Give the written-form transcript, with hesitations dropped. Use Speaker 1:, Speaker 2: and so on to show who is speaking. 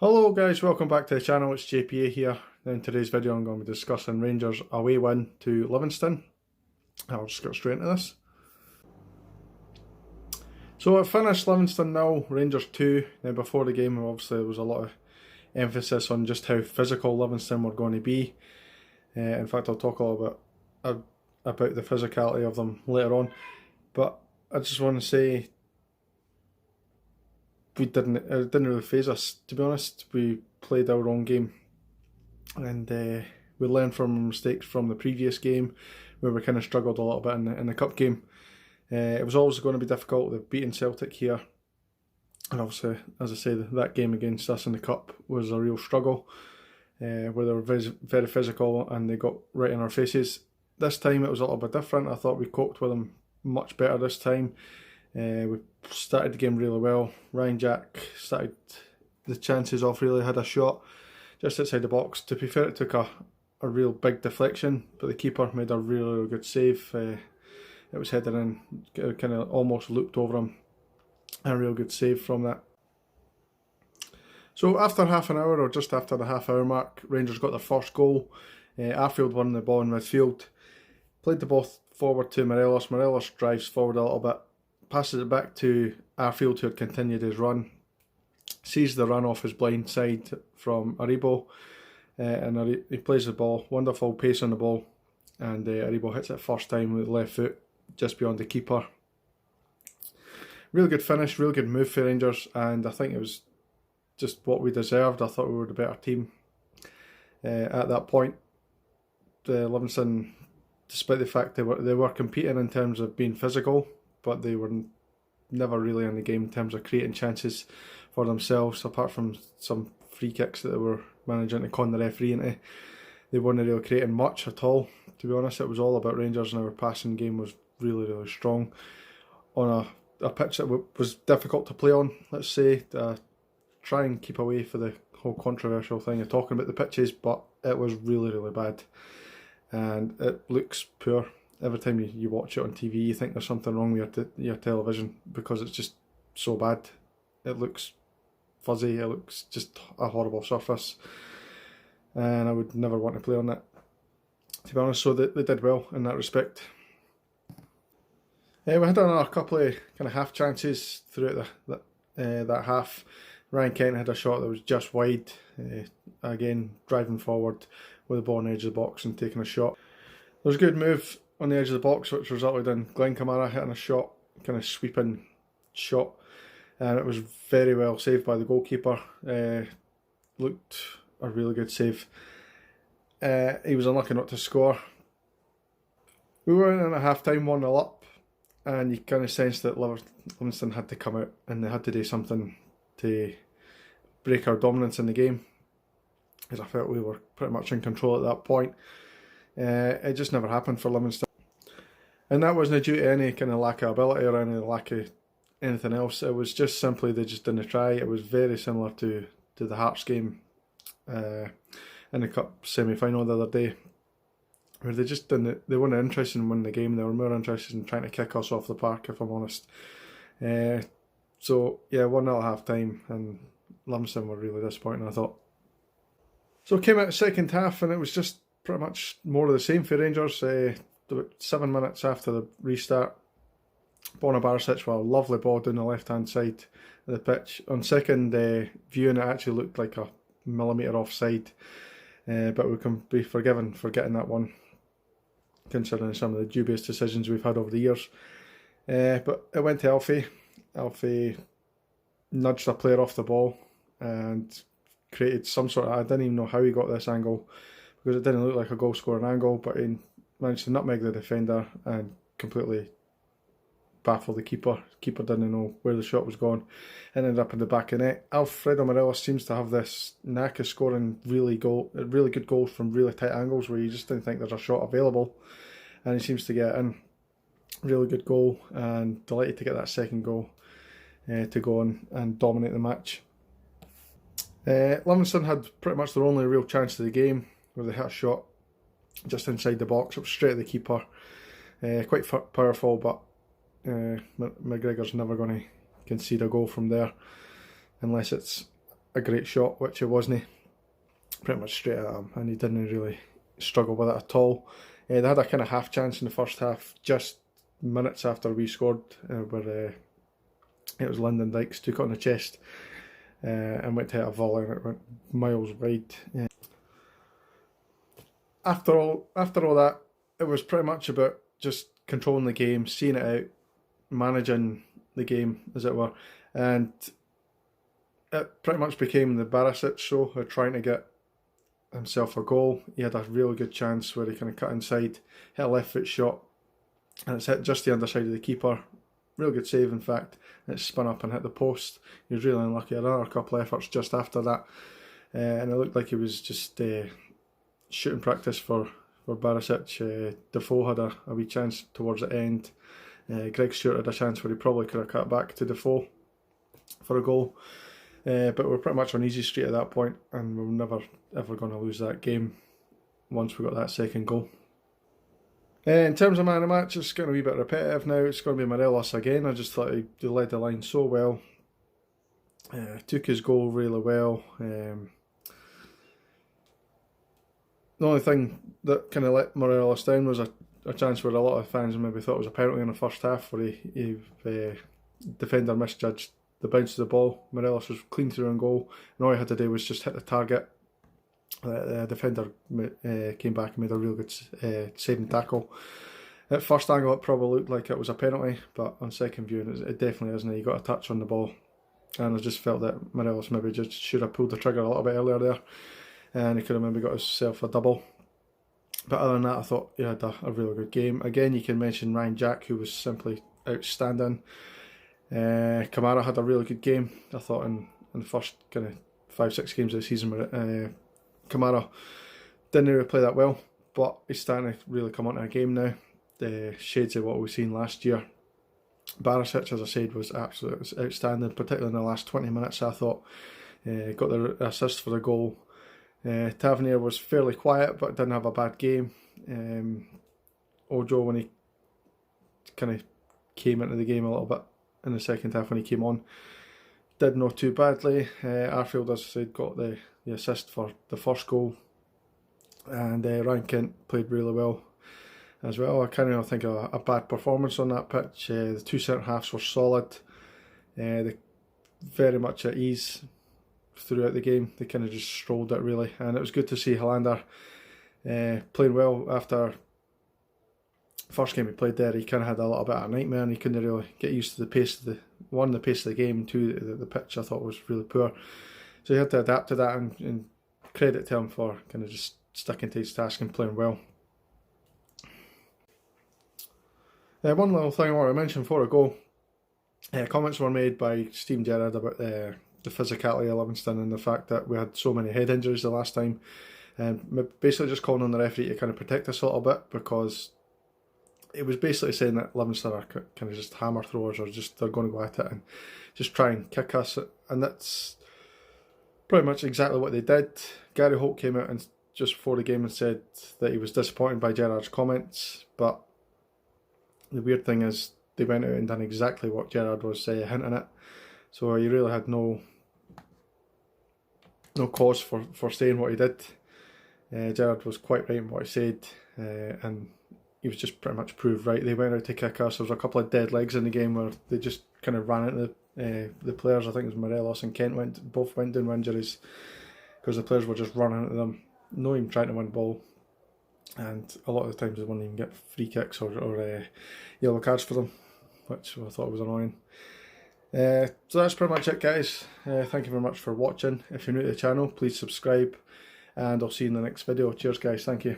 Speaker 1: Hello guys, welcome back to the channel. It's JPA here. In today's video I'm going to be discussing Rangers away win to Livingston. I'll just get straight into this. So it finished Livingston 0, Rangers 2. Now before the game obviously there was a lot of emphasis on just how physical Livingston were going to be. In fact I'll talk a little bit about the physicality of them later on. But I just want to say it didn't really faze us, to be honest. We played our own game and we learned from mistakes from the previous game where we kind of struggled a little bit in the cup game. It was always going to be difficult. They've beaten Celtic here, and obviously, as I say, that game against us in the cup was a real struggle, where they were very, very physical and they got right in our faces. This time it was a little bit different. I thought we coped with them much better this time. We started the game really well. Ryan Jack started the chances off, really had a shot just outside the box. To be fair, it took a real big deflection, but the keeper made a really, really good save. It was headed in, kind of almost looped over him. A real good save from that. So after half an hour, or just after the half hour mark, Rangers got their first goal. Arfield won the ball in midfield. Played the ball forward to Morelos. Morelos drives forward a little bit. Passes it back to Arfield, who had continued his run. Sees the run off his blind side from Aribo, and he plays the ball. Wonderful pace on the ball, and Aribo hits it first time with the left foot, just beyond the keeper. Real good finish, real good move for Rangers, and I think it was just what we deserved. I thought we were the better team at that point. Livingston, despite the fact they were competing in terms of being physical, but they were never really in the game in terms of creating chances for themselves, apart from some free kicks that they were managing to con the referee into. They weren't really creating much at all, to be honest. It was all about Rangers, and our passing game was really, really strong on a pitch that was difficult to play on, let's say. Try and keep away for the whole controversial thing of talking about the pitches, but it was really, really bad, and it looks poor. Every time you watch it on TV, you think there's something wrong with your television, because it's just so bad. It looks fuzzy, it looks just a horrible surface, and I would never want to play on it, to be honest. So they did well in that respect. We had another couple of kind of half chances throughout that half. Ryan Kent had a shot that was just wide, again driving forward with the ball on the edge of the box and taking a shot. There was a good move on the edge of the box, which resulted in Glenn Kamara hitting a shot, kind of sweeping shot, and it was very well saved by the goalkeeper. Looked a really good save. He was unlucky not to score. We were in at half time 1-0 up, and you kind of sensed that Livingston had to come out and they had to do something to break our dominance in the game, because I felt we were pretty much in control at that point. It just never happened for Livingston, and that wasn't due to any kind of lack of ability or any lack of anything else. It was just simply they just didn't try. It was very similar to the Hearts game in the cup semi-final the other day, where they just didn't. They weren't interested in winning the game. They were more interested in trying to kick us off the park, if I'm honest. So yeah, 1-0 at half time, and Livingston were really disappointing, I thought. So it came out second half, and it was just pretty much more of the same for Rangers. About 7 minutes after the restart, Borna Barisic with a lovely ball down the left-hand side of the pitch. On second viewing, it actually looked like a millimetre offside, but we can be forgiven for getting that one, considering some of the dubious decisions we've had over the years. But it went to Alfie. Alfie nudged a player off the ball and created some sort of... I didn't even know how he got this angle, because it didn't look like a goal scoring angle, but he managed to nutmeg the defender and completely baffle the keeper. The keeper didn't know where the shot was going. It ended up in the back of the net. Alfredo Morelos seems to have this knack of scoring really good goals from really tight angles where you just don't think there's a shot available, and he seems to get in. Really good goal, and delighted to get that second goal to go on and dominate the match. Livingston had pretty much their only real chance of the game, where they hit a shot just inside the box. It was straight at the keeper. Quite powerful, but McGregor's never going to concede a goal from there unless it's a great shot, which it wasn't. Pretty much straight at him, and he didn't really struggle with it at all. They had a kind of half chance in the first half, just minutes after we scored, where it was Lyndon Dykes took it on the chest and went to hit a volley, and it went miles wide. After all that, it was pretty much about just controlling the game, seeing it out, managing the game, as it were, and it pretty much became the Barisic show of trying to get himself a goal. He had a really good chance where he kind of cut inside, hit a left foot shot, and it's hit just the underside of the keeper. Real good save, in fact. And it spun up and hit the post. He was really unlucky. Another couple of efforts just after that, and it looked like he was just shooting practice for Barisic. Defoe had a wee chance towards the end. Greg Stewart had a chance where he probably could have cut back to Defoe for a goal. But we're pretty much on easy street at that point, and we're never ever going to lose that game once we got that second goal. In terms of man of the match, it's going to be a bit repetitive now. It's going to be Morelos again. I just thought he led the line so well. Took his goal really well. The only thing that kind of let Morelos down was a chance where a lot of fans maybe thought it was a penalty in the first half, where defender misjudged the bounce of the ball. Morelos was clean through on goal, and all he had to do was just hit the target. The defender came back and made a real good saving tackle. At first angle it probably looked like it was a penalty, but on second view it definitely isn't. He got a touch on the ball, and I just felt that Morelos maybe just should have pulled the trigger a little bit earlier there, and he could have maybe got himself a double. But other than that, I thought he had a really good game. Again, you can mention Ryan Jack, who was simply outstanding. Kamara had a really good game. I thought in the first kind of 5-6 games of the season, Kamara didn't really play that well, but he's starting to really come onto a game now. The shades of what we've seen last year. Barisic, as I said, was absolutely outstanding, particularly in the last 20 minutes. I thought got the assist for the goal. Tavernier was fairly quiet, but didn't have a bad game. Ojo, when he kind of came into the game a little bit in the second half when he came on, did not too badly. Arfield, as I said, got the assist for the first goal, and Ryan Kent played really well as well. I can't really think of a bad performance on that pitch. The two centre halves were solid. They very much at ease throughout the game. They kind of just strolled it really, and it was good to see Helander playing well. After first game he played there, he kind of had a little bit of a nightmare, and he couldn't really get used to the pace of the pace of the game. Two, the pitch I thought was really poor, so he had to adapt to that, and credit to him for kind of just sticking to his task and playing well. One little thing I want to mention before I go, comments were made by Steve Gerrard about the physicality of Livingston and the fact that we had so many head injuries the last time, and basically just calling on the referee to kind of protect us a little bit, because it was basically saying that Livingston are kind of just hammer throwers, or just they're going to go at it and just try and kick us, and that's pretty much exactly what they did. Gary Holt came out and just before the game and said that he was disappointed by Gerrard's comments, but the weird thing is they went out and done exactly what Gerrard was hinting at, so he really had no cause for saying what he did. Gerrard was quite right in what he said, and he was just pretty much proved right. They went out to kick us. There was a couple of dead legs in the game where they just kind of ran into the players. I think it was Morelos and Kent both went down with injuries because the players were just running into them, not even trying to win the ball, and a lot of the times they wouldn't even get free kicks or yellow cards for them, which I thought was annoying. So that's pretty much it, guys. Thank you very much for watching. If you're new to the channel, please subscribe, and I'll see you in the next video. Cheers, guys. Thank you.